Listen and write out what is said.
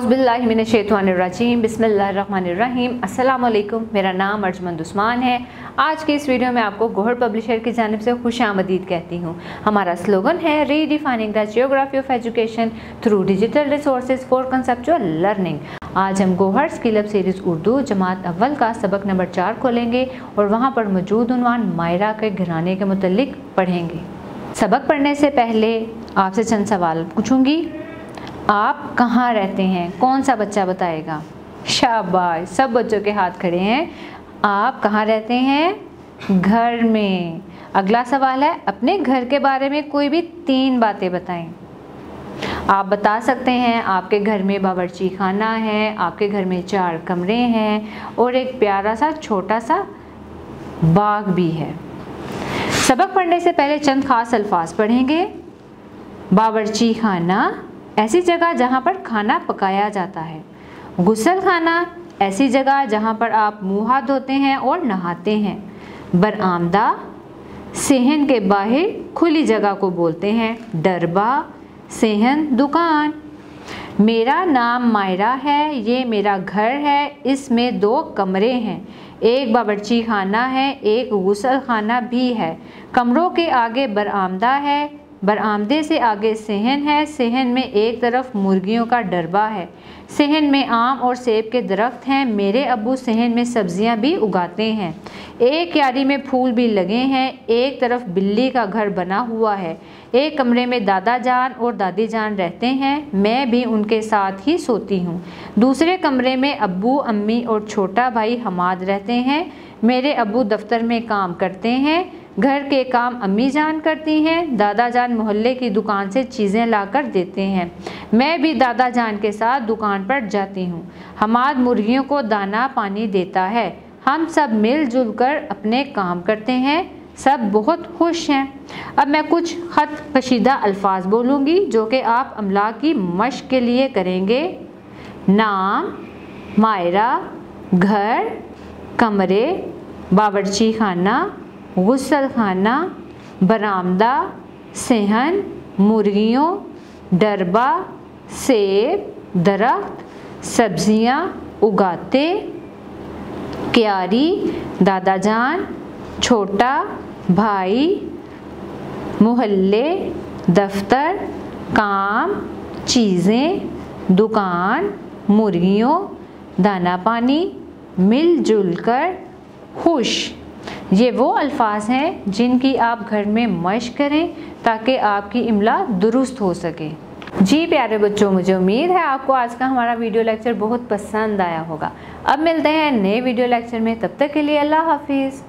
औज़ुबिल्लाहिमिनश्शैतानिर्रजीम बिस्मिल्लाहिर्रहमानिर्रहीम। अस्सलाम वालेकुम। मेरा नाम अर्जमंद उस्मान है। आज की इस वीडियो में आपको गोहर पब्लिशर की जानिब से खुशामदीद कहती हूँ। हमारा स्लोगन है redefining the geography of education through digital resources for conceptual learning. आज हम Gohar skill up series Urdu जमात अव्वल का सबक नंबर 4 खोलेंगे और वहाँ पर मौजूद उन्वान मायरा के घराने के मुतल्लिक पढ़ेंगे। सबक पढ़ने से पहले आपसे चंद सवाल पूछूंगी। आप कहाँ रहते हैं? कौन सा बच्चा बताएगा? शाबाश, सब बच्चों के हाथ खड़े हैं। आप कहाँ रहते हैं? घर में। अगला सवाल है, अपने घर के बारे में कोई भी 3 बातें बताएं। आप बता सकते हैं आपके घर में बावर्ची खाना है, आपके घर में 4 कमरे हैं और एक प्यारा सा छोटा सा बाग भी है। सबक पढ़ने से पहले चंद खास अल्फाज पढ़ेंगे। बावर्ची खाना, ऐसी जगह जहाँ पर खाना पकाया जाता है। गुसल खाना, ऐसी जगह जहाँ पर आप मुँह हाथ धोते हैं और नहाते हैं। बरामदा, सेहन के बाहर खुली जगह को बोलते हैं। डरबा, सेहन, दुकान। मेरा नाम मायरा है, ये मेरा घर है, इसमें 2 कमरे हैं, एक बावर्ची खाना है, एक गुसल खाना भी है। कमरों के आगे बरामदा है, बरामदे से आगे सेहन है, सेहन में एक तरफ मुर्गियों का डरबा है। सेहन में आम और सेब के दरख्त हैं। मेरे अब्बू सेहन में सब्जियां भी उगाते हैं। एक क्यारी में फूल भी लगे हैं। एक तरफ बिल्ली का घर बना हुआ है। एक कमरे में दादा जान और दादी जान रहते हैं, मैं भी उनके साथ ही सोती हूँ। दूसरे कमरे में अब्बू, अम्मी और छोटा भाई हमाद रहते हैं। मेरे अब्बू दफ्तर में काम करते हैं, घर के काम अम्मी जान करती हैं। दादा जान मोहल्ले की दुकान से चीज़ें लाकर देते हैं, मैं भी दादा जान के साथ दुकान पर जाती हूँ। हमाद मुर्गियों को दाना पानी देता है। हम सब मिलजुल कर अपने काम करते हैं, सब बहुत खुश हैं। अब मैं कुछ ख़त कशीदा अल्फाज बोलूँगी जो कि आप अमला की मश्क के लिए करेंगे। नाम, मायरा, घर, कमरे, बावर्ची खाना, गुसल खाना, बरामदा, सेहन, मुर्गियों, डरबा, सेब, दरख्त, सब्जियां उगाते, क्यारी, दादा जान, छोटा भाई, मोहल्ले, दफ्तर, काम, चीज़ें, दुकान, मुर्गियों, दाना पानी, मिलजुल कर, खुश। ये वो अल्फाज हैं जिनकी आप घर में मश्क करें ताकि आपकी इमला दुरुस्त हो सके। जी प्यारे बच्चों, मुझे उम्मीद है आपको आज का हमारा वीडियो लेक्चर बहुत पसंद आया होगा। अब मिलते हैं नए वीडियो लेक्चर में, तब तक के लिए अल्लाह हाफिज़।